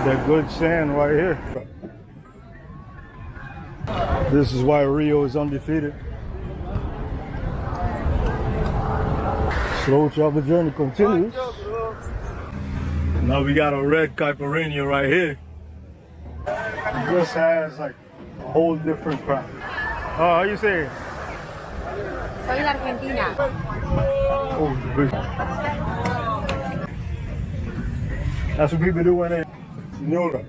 Got that good sand right here. This is why Rio is undefeated. Slow travel journey continues. Now we got a red caipirinha right here. It just has like a whole different crowd. Oh, how you say it? Soy de Argentina. Oh, that's what people do when they Senora.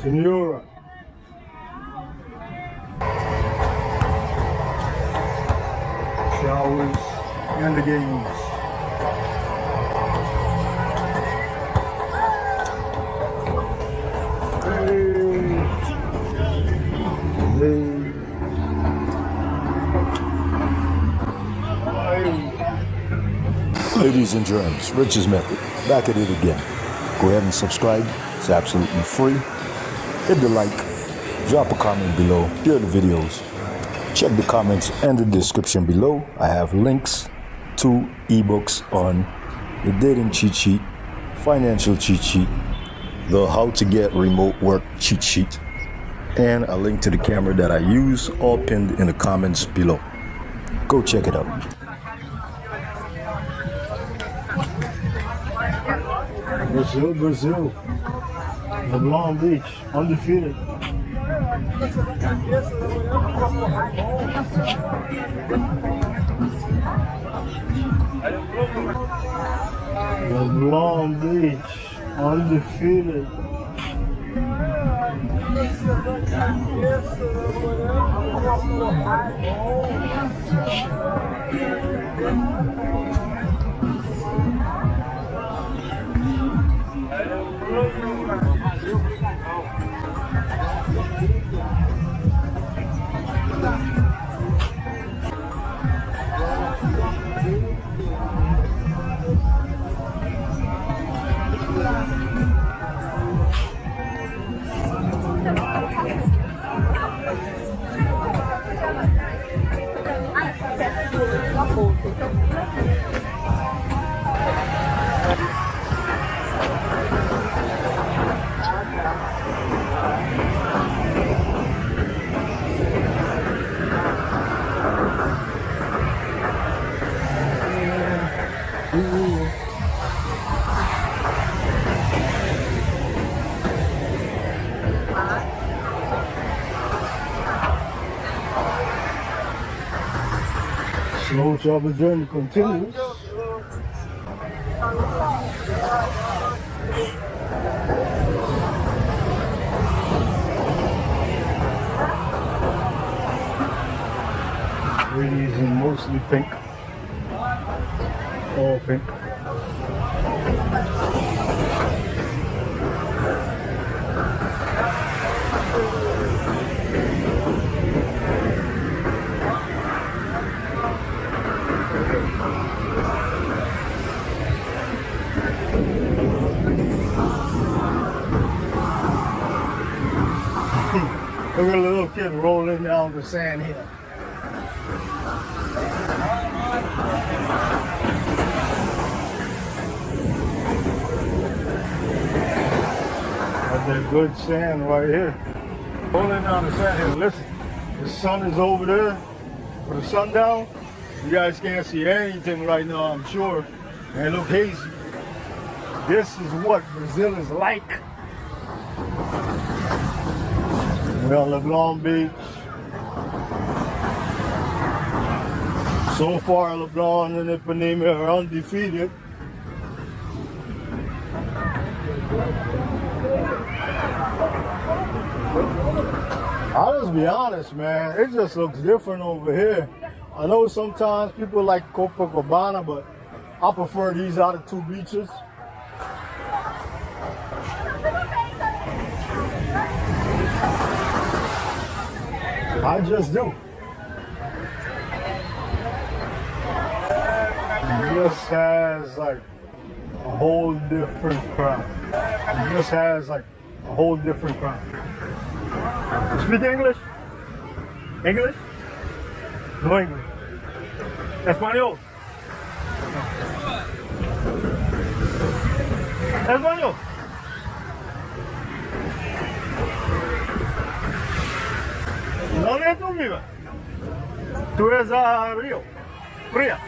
Senora. Showers and the games. Ladies and germs, Rich's Method, back at it again. Go ahead and subscribe, it's absolutely free. Hit the like, drop a comment below, share the videos. Check the comments and the description below. I have links to ebooks on the dating cheat sheet, financial cheat sheet, the how to get remote work cheat sheet, and a link to the camera that I use, all pinned in the comments below. Go check it out. Brazil, Brazil. Leblon Beach, undefeated. Leblon Beach, undefeated. Slow travel journey continues. Ladies in mostly pink. All pink. Look at a little kid rolling down the sand here. Got that good sand right here. Rolling down the sand here. Listen, the sun is over there for the sundown. You guys can't see anything right now, I'm sure. And it look hazy. This is what Brazil is like. We're on Leblon Beach. So far, Leblon and Ipanema are undefeated. I'll just be honest, man. It just looks different over here. I know sometimes people like Copacabana, but I prefer these out of two beaches. I just do. It just has like a whole different crowd. It just has like a whole different crowd. Speak English? English? No English. Español. Español. ¿Dónde tú vives? Tú eres a Río. Fría.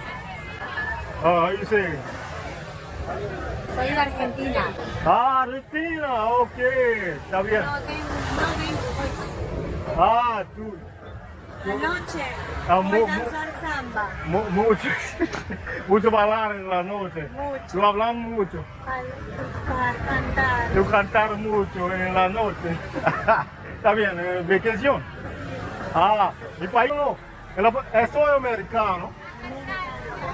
You say. Soy de Argentina. Ah, Argentina, ok, está bien. No tengo. Tú. La noche. Voy a danzar samba. Mucho bailar en la noche. Mucho. Tú hablas mucho. Para cantar. Tú cantar mucho en la noche. Está bien, vacación. Mi país no. Soy americano.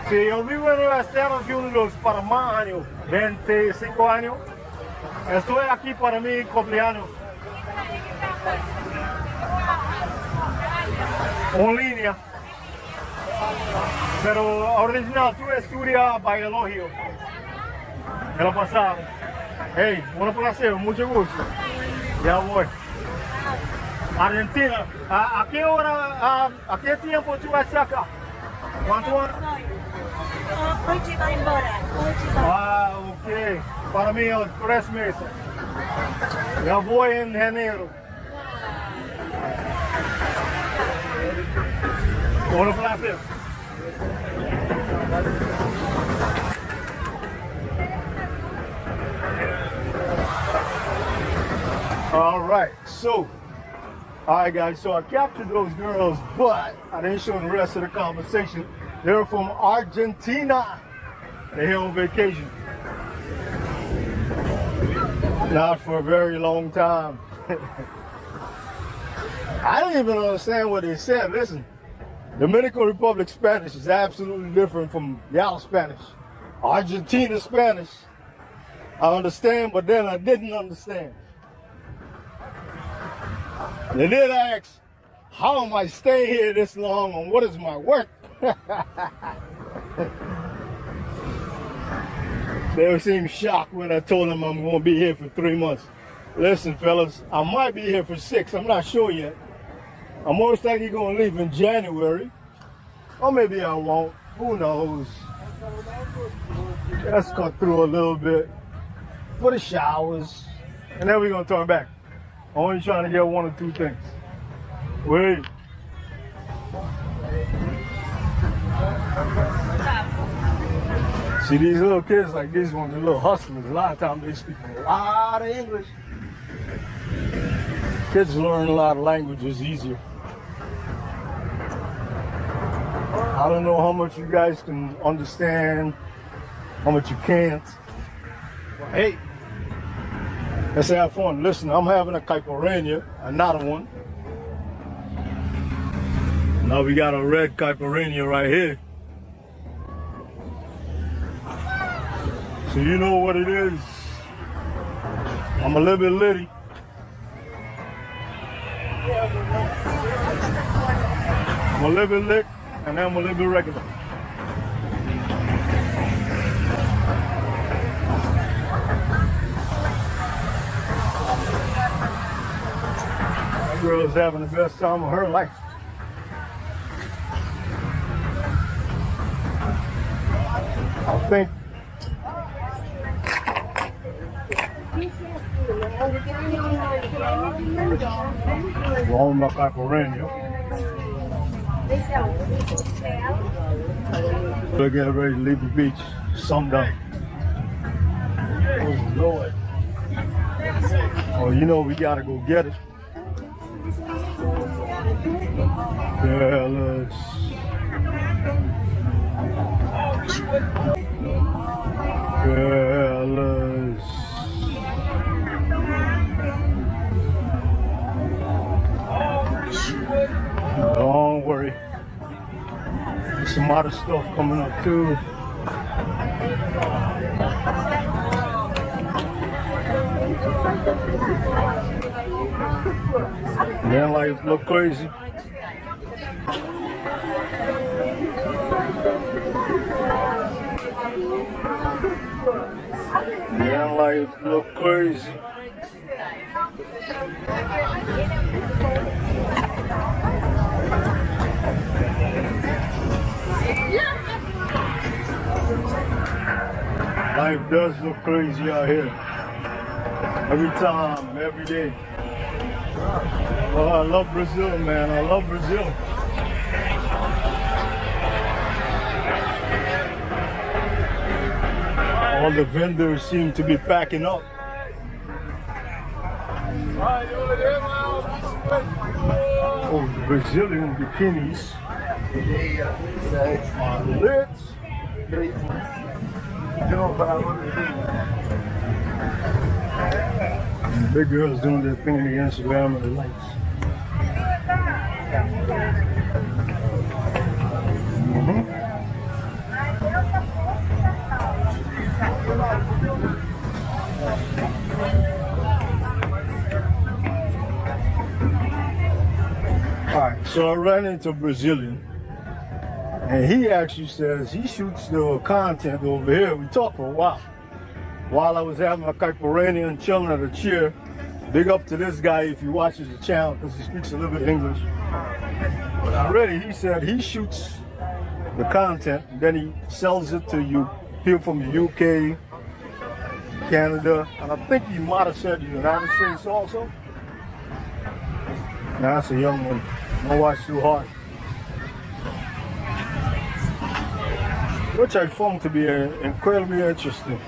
Sí, yo vivo en los Estados Unidos para más años, 25 años. Estoy aquí para mi cumpleaños. En línea. Pero original, tú estudias biología. En lo pasado. Hey, un placer, mucho gusto. Ya voy. Argentina, ¿a qué hora, a qué tiempo tú vas acá? ¿Cuánto horas? Hoy se va embora. Ok. Para mí, 3 meses. Ya voy en enero. Un placer. All right, guys, so I captured those girls, but I didn't show the rest of the conversation. They're from Argentina. They're here on vacation. Not for a very long time. I didn't even understand what they said. Listen, Dominican Republic Spanish is absolutely different from y'all Spanish. Argentina Spanish, I understand, but then I didn't understand. They did ask, how am I staying here this long and what is my work? They seemed shocked when I told them I'm going to be here for 3 months. Listen, fellas, I might be here for 6. I'm not sure yet. I'm most likely going to leave in January. Or maybe I won't. Who knows? Let's cut through a little bit for the showers. And then we're going to turn back. Only trying to get 1 or 2 things. Wait. See, these little kids like these ones, the little hustlers, a lot of times they speak a lot of English. Kids learn a lot of languages easier. I don't know how much you guys can understand, how much you can't. But hey, let's have fun. Listen, I'm having a caipirinha, another one. Now we got a red caipirinha right here. So you know what it is. I'm a little bit litty. I'm a little bit lit, and then I'm a little bit regular. That girl's having the best time of her life. I think Long my caipirinha. We're getting ready to leave the beach. Sundown. Oh Lord. Oh, you know we gotta go get it. Fellas. Fellas. Don't worry. There's some other stuff coming up too. Man, life look crazy. Man, life look crazy. Life does look crazy out here. Every time, every day. Oh, I love Brazil, man. I love Brazil. All the vendors seem to be packing up. Oh, the Brazilian bikinis are lit. And the big girls doing their thing on the Instagram and the lights. Alright, so I ran into a Brazilian, and he actually says he shoots the content over here. We talked for a while. While I was having my caipirinha and chilling at a chair. Big up to this guy if he watches the channel, because he speaks a little bit of English. But already he said he shoots the content, and then he sells it to you, people from the UK, Canada, and I think he might have said the United States also. Now that's a young one. Don't watch too hard. Which I found to be incredibly interesting.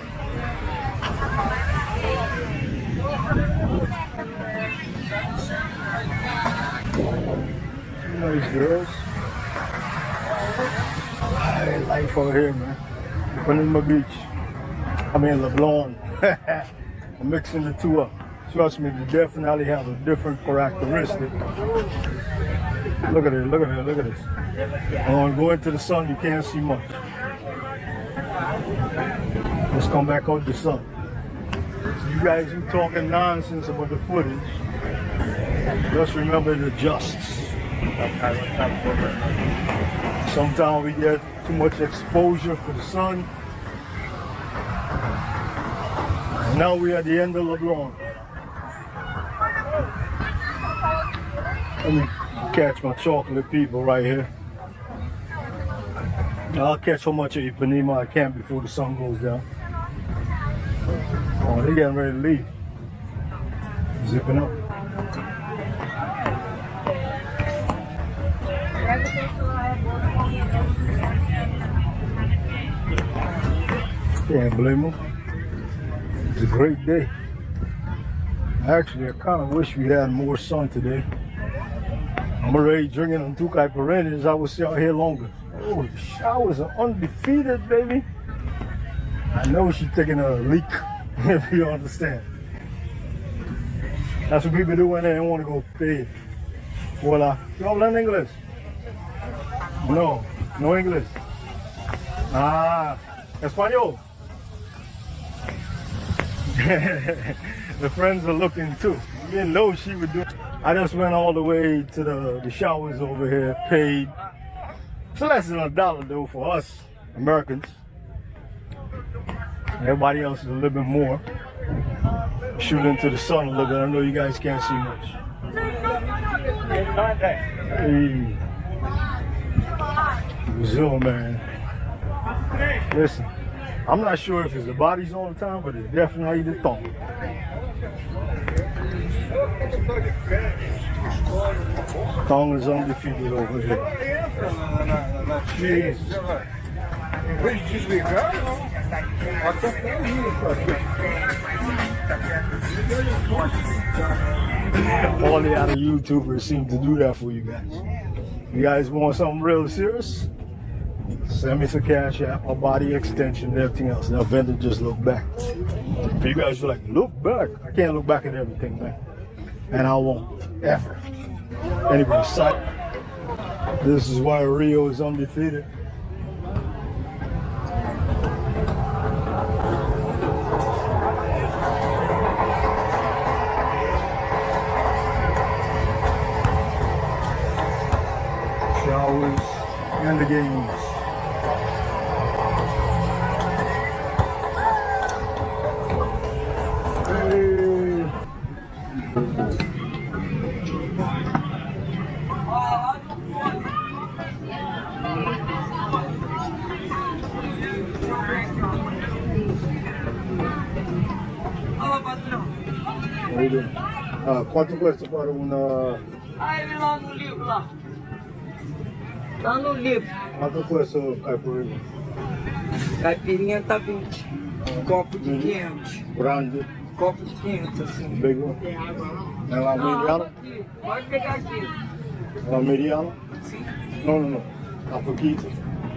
Nice girls. Hey, life over here, man. Ipanema Beach. I mean Leblon. I'm mixing the two up. Trust me, they definitely have a different characteristic. Look at it, look at it, look at this. And when you go into the sun, you can't see much. Let's come back out the sun. So you guys who talking nonsense about the footage, just remember it adjusts. Sometimes we get too much exposure for the sun. And now we're at the end of Leblon. Let me catch my chocolate people right here. I'll catch how much of Ipanema I can before the sun goes down. Oh, they're getting ready to leave. Zipping up. Can't blame them. It's a great day. Actually, I kind of wish we had more sun today. I'm already drinking on 2 caipirinhas. I was out here longer. Oh, the showers are undefeated, baby. I know she's taking a leak, if you understand. That's what people do when they don't want to go pay. Voila. ¿Tú hablas inglés? No, no English. Ah, español. The friends are looking too. You didn't know she would do it. I just went all the way to the showers over here, paid. It's less than $1 though for us Americans. Everybody else is a little bit more. Shoot into the sun a little bit. I know you guys can't see much. Hey. Brazil, man. Listen, I'm not sure if it's the bodies all the time, but it's definitely the thong. Thong is undefeated over here. Jesus. All the other YouTubers seem to do that for you guys. You guys want something real serious? Send me some cash app, my body extension, and everything else. Now vendor just look back. If you guys are like, look back. I can't look back at everything, man. And I won't, ever. Anyway, this is why Rio is undefeated. Showers and the games. Ah, quanto custa para uma... Aí lá no livro, lá. Lá no livro. Quanto custa caipirinha? Caipirinha tá 20. Copo de 500. Grande, Copo de 500, assim. big. Tem água lá? Ela Não, mediana? aqui. Pode pegar aqui. Ela mediana? Sim. Não. A pouquinho.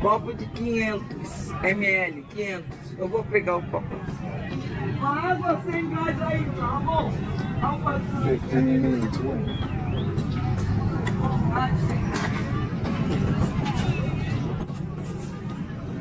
Copo de 500 ml, 500. Eu vou pegar o copo. Uma água sem gás aí, tá bom? Vamos fazer. 15 minutes.